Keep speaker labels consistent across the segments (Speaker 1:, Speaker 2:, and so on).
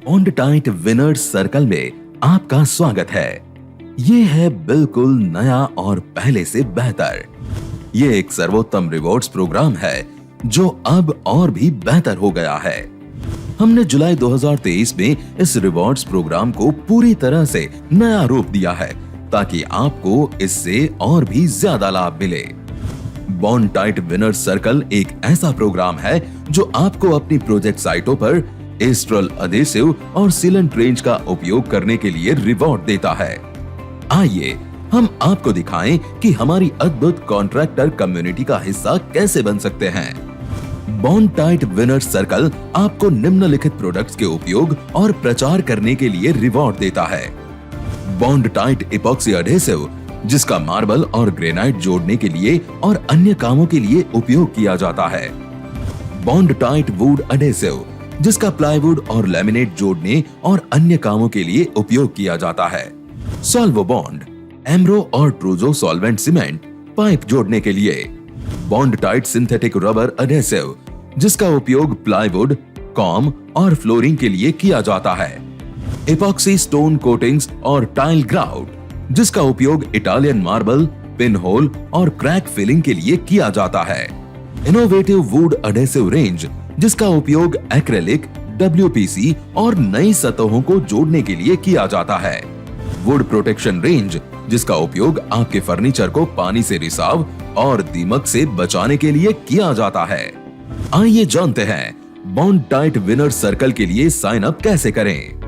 Speaker 1: Bond tight winners circle में आपका स्वागत है। ये है बिल्कुल नया और पहले से बेहतर। ये एक सर्वोत्तम रिवॉर्ड्स प्रोग्राम है जो अब और भी बेहतर हो गया है। हमने जुलाई 2023 में इस रिवॉर्ड्स प्रोग्राम को पूरी तरह से नया रूप दिया है ताकि आपको इससे और भी ज्यादा लाभ मिले। बॉन्ड टाइट विनर्स सर्कल एक ऐसा प्रोग्राम है जो आपको अपनी प्रोजेक्ट साइटों पर एस्ट्रल अडेसिव और सीलेंट रेंज का उपयोग करने के लिए रिवॉर्ड देता है। आइए हम आपको दिखाएं कि हमारी अद्भुत कॉन्ट्रैक्टर कम्युनिटी का हिस्सा कैसे बन सकते हैं। बॉन्ड टाइट विनर्स सर्कल आपको निम्नलिखित प्रोडक्ट्स के उपयोग और प्रचार करने के लिए रिवॉर्ड देता है। बॉन्ड टाइट इपॉक्सी अडेसिव, जिसका मार्बल और ग्रेनाइट जोड़ने के लिए और अन्य कामों के लिए उपयोग किया जाता है। बॉन्ड टाइट वुड अडेसिव, जिसका प्लाईवुड और लैमिनेट जोड़ने और अन्य कामों के लिए उपयोग किया जाता है। सॉल्वो बॉन्ड, एमरो और ट्रूजो सॉल्वेंट सीमेंट पाइप जोड़ने के लिए। Bond tight synthetic rubber adhesive, जिसका उपयोग प्लाईवुड, कॉम और फ्लोरिंग के लिए किया जाता है। इपॉक्सी स्टोन कोटिंग्स और टाइल ग्राउट, जिसका उपयोग इटालियन मार्बल, पिन होल और क्रैक फिलिंग के लिए किया जाता है। इनोवेटिव वुड अडेसिव रेंज, जिसका उपयोग एक्रेलिक, WPC और नई सतहों को जोड़ने के लिए किया जाता है। वुड प्रोटेक्शन रेंज, जिसका उपयोग आपके फर्नीचर को पानी से रिसाव और दीमक से बचाने के लिए किया जाता है। आइए जानते हैं बॉन्ड टाइट विनर्स सर्कल के लिए साइन अप कैसे करें।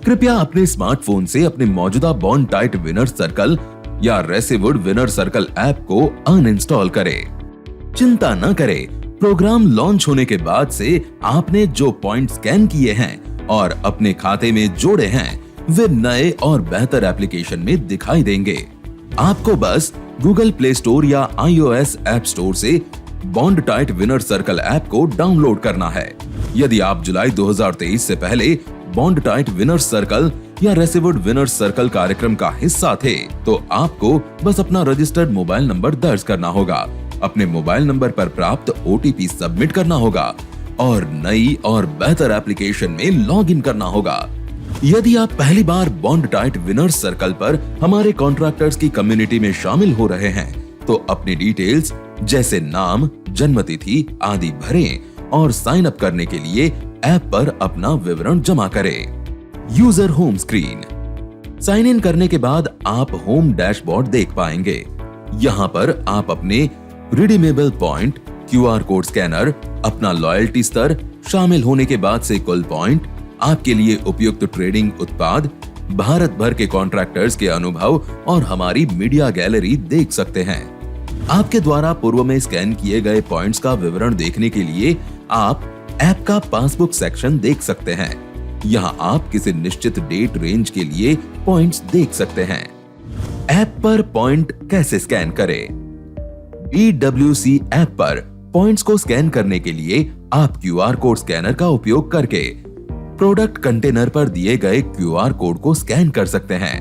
Speaker 1: कृपया अपने स्मार्टफोन से अपने मौजूदा बॉन्ड टाइट विनर्स सर्कल या रेसिवुड विनर सर्कल ऐप को अनइंस्टॉल करें। चिंता न करें, प्रोग्राम लॉन्च होने के बाद से आपने जो पॉइंट स्कैन किए हैं और अपने खाते में जोड़े हैं वे नए और बेहतर एप्लीकेशन में दिखाई देंगे। आपको बस गूगल प्ले स्टोर या iOS ऐप स्टोर से bond tight winner circle app को डाउनलोड करना है। यदि आप जुलाई 2023 से पहले बॉन्ड टाइट विनर्स सर्कल या रेसिवुड विनर्स सर्कल कार्यक्रम का हिस्सा थे तो आपको बस अपना रजिस्टर्ड मोबाइल नंबर दर्ज करना होगा, अपने मोबाइल नंबर पर प्राप्त OTP सबमिट करना होगा और नई और बेहतर एप्लीकेशन में लॉग इन करना होगा। यदि आप पहली बार बॉन्ड टाइट विनर्स सर्कल पर हमारे कॉन्ट्रैक्टर्स की कम्युनिटी में शामिल हो रहे हैं तो अपनी डिटेल्स जैसे नाम, जन्मतिथि आदि भरें और साइन अप करने के लिए ऐप पर अपना विवरण जमा करें। User home screen, sign in करने के बाद आप होम डैशबोर्ड देख पाएंगे। यहाँ पर आप अपने redeemable point, QR code scanner, अपना लॉयल्टी स्तर, शामिल होने के बाद से कुल पॉइंट, आपके लिए उपयुक्त ट्रेडिंग उत्पाद, भारत भर के कॉन्ट्रैक्टर्स के अनुभव और हमारी मीडिया गैलरी देख सकते हैं। आपके द्वारा पूर्व में स्कैन किए गए पॉइंट्स का विवरण देखने के लिए आप ऐप का पासबुक सेक्शन देख सकते हैं। यहाँ आप किसी निश्चित डेट रेंज के लिए पॉइंट्स देख सकते हैं। ऐप पर पॉइंट कैसे स्कैन करें? EWC ऐप पर पॉइंट्स को स्कैन करने के लिए आप QR कोड स्कैनर का उपयोग करके प्रोडक्ट कंटेनर पर दिए गए QR कोड को स्कैन कर सकते हैं।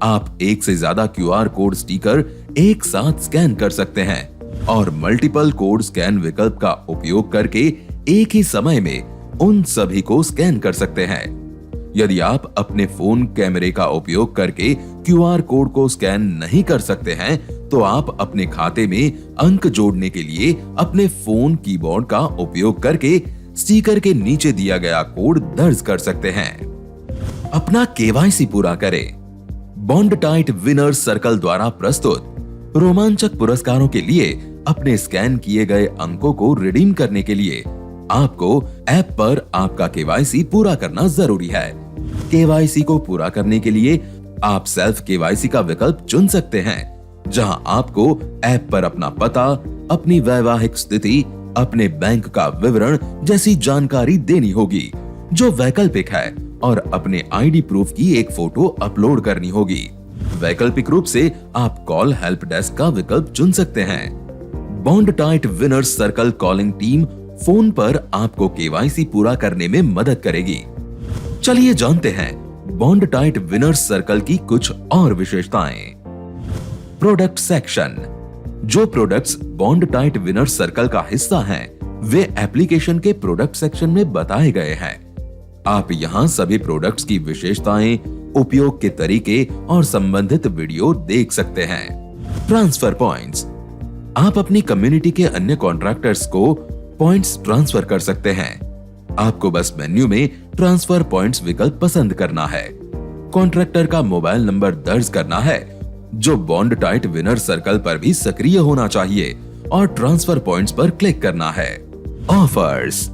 Speaker 1: आप एक से ज्यादा QR कोड स्टिकर एक साथ स्कैन कर सकते हैं और मल्टीपल कोड स्कैन विकल्प का उपयोग करके एक ही समय में उन सभी को स्कैन कर सकते हैं। यदि आप अपने फोन कैमरे का उपयोग करके QR कोड को स्कैन नहीं कर सकते हैं तो आप अपने खाते में अंक जोड़ने के लिए अपने फोन कीबोर्ड का उपयोग करके स्टिकर के नीचे दिया गया कोड दर्ज कर सकते हैं। अपना KYC पूरा करें। बॉन्ड टाइट विनर्स सर्कल द्वारा प्रस्तुत रोमांचक पुरस्कारों के लिए अपने स्कैन किए गए अंकों को रिडीम करने के लिए आपको ऐप पर आपका KYC पूरा करना जरूरी है। KYC को पूरा करने के लिए आप सेल्फ KYC का विकल्प चुन सकते हैं, जहां आपको ऐप पर अपना पता, अपनी वैवाहिक स्थिति, अपने बैंक का विवरण जैसी जानकारी देनी होगी जो वैकल्पिक है और अपने ID प्रूफ की एक फोटो अपलोड करनी होगी। वैकल्पिक रूप से आप कॉल हेल्प डेस्क का विकल्प चुन सकते हैं। Bond tight winners circle calling team phone पर आपको KYC पूरा करने में मदद करेगी। चलिए जानते हैं बॉन्ड टाइट विनर्स सर्कल की कुछ और विशेषताएं। प्रोडक्ट सेक्शन, जो products bond tight winners circle का हिस्सा हैं, वे एप्लीकेशन के प्रोडक्ट सेक्शन में बताए गए हैं। आप यहाँ सभी प्रोडक्ट्स की विशेषताएं, उपयोग के तरीके और संबंधित वीडियो देख सकते हैं। ट्रांसफर पॉइंट्स, आप अपनी कम्युनिटी के अन्य कॉन्ट्रैक्टर्स को पॉइंट्स ट्रांसफर कर सकते हैं। आपको बस मेन्यू में ट्रांसफर पॉइंट्स विकल्प पसंद करना है। कॉन्ट्रैक्टर का मोबाइल नंबर दर्ज करना है जो बॉन्ड टाइट विनर सर्कल पर भी सक्रिय होना चाहिए और ट्रांसफर पॉइंट्स पर क्लिक करना है। ऑफर्स,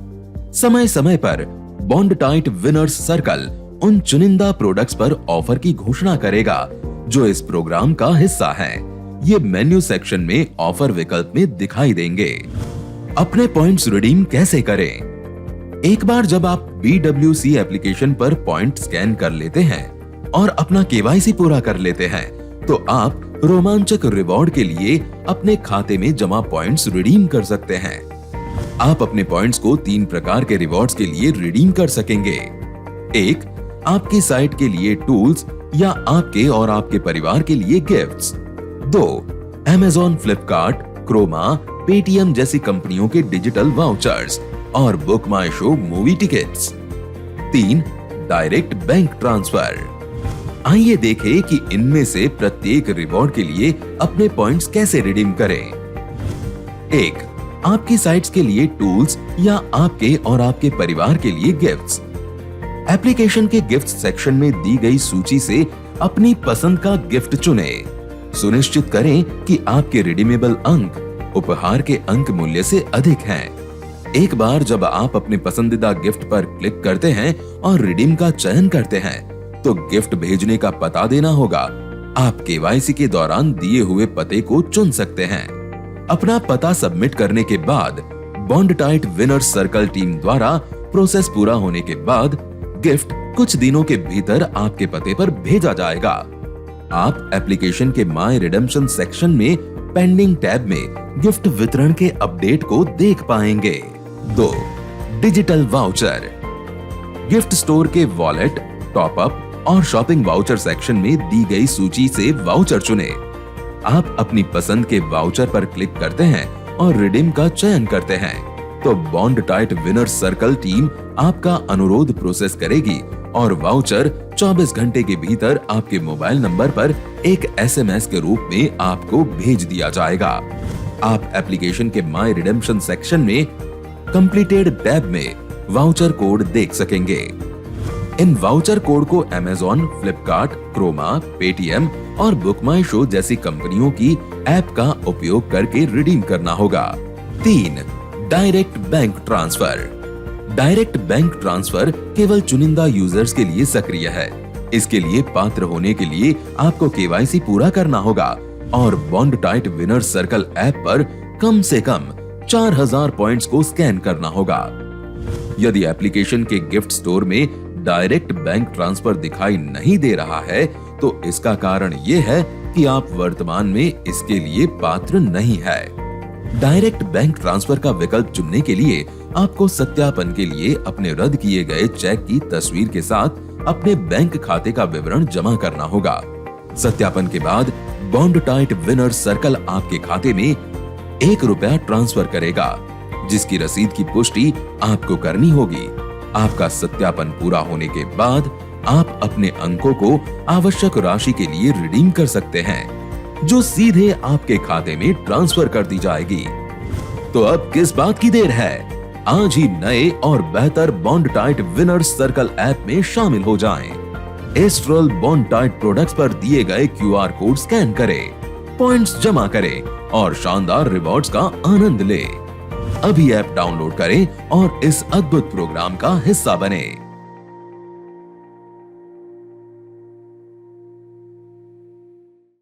Speaker 1: समय समय पर बॉन्ड टाइट विनर्स सर्कल उन चुनिंदा प्रोडक्ट्स पर ऑफर की घोषणा करेगा जो इस प्रोग्राम का हिस्सा हैं। ये मेन्यू सेक्शन में ऑफर विकल्प में दिखाई देंगे। अपने पॉइंट्स रिडीम कैसे करें? एक बार जब आप BWC एप्लीकेशन पर पॉइंट स्कैन कर लेते हैं और अपना KYC पूरा कर लेते हैं, तो आप रोमांचक रिवॉर्ड के लिए अपने खाते में जमा पॉइंट्स रिडीम कर सकते हैं। आप अपने पॉइंट्स को 3 प्रकार के रिवॉर्ड्स के लिए रिडीम कर सकेंगे। 1, आपकी साइट के लिए टूल्स या आपके और आपके परिवार के लिए gifts. 2, Amazon, Flipkart, Croma, Paytm जैसी कंपनियों के डिजिटल वाउचर्स और Book My Show movie tickets. 3, direct bank transfer. आइए देखें कि इनमें से प्रत्येक रिवॉर्ड के लिए अपने पॉइंट्स कैसे रिडीम करें। 1, आपकी साइट्स के लिए टूल्स या आपके और आपके परिवार के लिए गिफ्ट्स। एप्लीकेशन के गिफ्ट सेक्शन में दी गई सूची से अपनी पसंद का गिफ्ट चुनें। सुनिश्चित करें कि आपके रिडीमेबल अंक उपहार के अंक मूल्य से अधिक हैं। एक बार जब आप अपने पसंदीदा गिफ्ट पर क्लिक करते हैं और रिडीम का चयन करते हैं, तो गिफ्ट भेजने का पता देना होगा। आप KYC के दौरान दिए हुए पते को चुन सकते हैं। अपना पता सबमिट करने के बाद bond tight winners circle team द्वारा प्रोसेस पूरा होने के बाद गिफ्ट कुछ दिनों के भीतर आपके पते पर भेजा जाएगा। आप एप्लीकेशन के माय रिडेम्पशन सेक्शन में पेंडिंग टैब में गिफ्ट वितरण के अपडेट को देख पाएंगे। 2, डिजिटल वाउचर। गिफ्ट स्टोर के वॉलेट, टॉप अप और शॉपिंग वाउचर सेक्शन में दी गई सूची से वाउचर चुने। आप अपनी पसंद के वाउचर पर क्लिक करते हैं और रिडीम का चयन करते हैं, तो bond tight winner circle team आपका अनुरोध प्रोसेस करेगी और वाउचर 24 घंटे के भीतर आपके मोबाइल नंबर पर एक SMS के रूप में आपको भेज दिया जाएगा। आप एप्लीकेशन के माय रिडेम्पशन सेक्शन में कंप्लीटेड टैब में वाउचर कोड देख सकेंगे। इन वाउचर कोड को Amazon, फ्लिपकार्ट, क्रोमा, पेटीएम और बुक माई शो जैसी कंपनियों की ऐप का उपयोग करके रिडीम करना होगा। 3, direct bank transfer. Direct bank transfer केवल चुनिंदा यूजर्स के लिए सक्रिय है। इसके लिए पात्र होने के लिए आपको KYC पूरा करना होगा और bond tight winner circle app पर कम से कम 4000 पॉइंट्स को स्कैन करना होगा। यदि एप्लीकेशन के गिफ्ट स्टोर में डायरेक्ट बैंक ट्रांसफर दिखाई नहीं दे रहा है, तो इसका कारण यह है कि आप वर्तमान में इसके लिए पात्र नहीं है। डायरेक्ट बैंक ट्रांसफर का विकल्प चुनने के लिए आपको सत्यापन के लिए अपने रद्द किए गए चेक की तस्वीर के साथ अपने बैंक खाते का विवरण जमा करना होगा। सत्यापन के बाद बॉन्ड टाइट विनर सर्कल आपके खाते में ₹1 ट्रांसफर करेगा, जिसकी रसीद की पुष्टि आपको करनी होगी। आपका सत्यापन पूरा होने के बाद आप अपने अंकों को आवश्यक राशि के लिए रिडीम कर सकते हैं, जो सीधे आपके खाते में ट्रांसफर कर दी जाएगी। तो अब किस बात की देर है? आज ही नए और बेहतर bond tight winners circle app में शामिल हो जाएं। एस्ट्रल बॉन्ड टाइट प्रोडक्ट्स पर दिए गए QR कोड स्कैन करें, पॉइंट्स जमा करें और शानदार रिवॉर्ड्स का आनंद लें। अभी ऐप डाउनलोड करें और इस अद्भुत प्रोग्राम का हिस्सा बनें।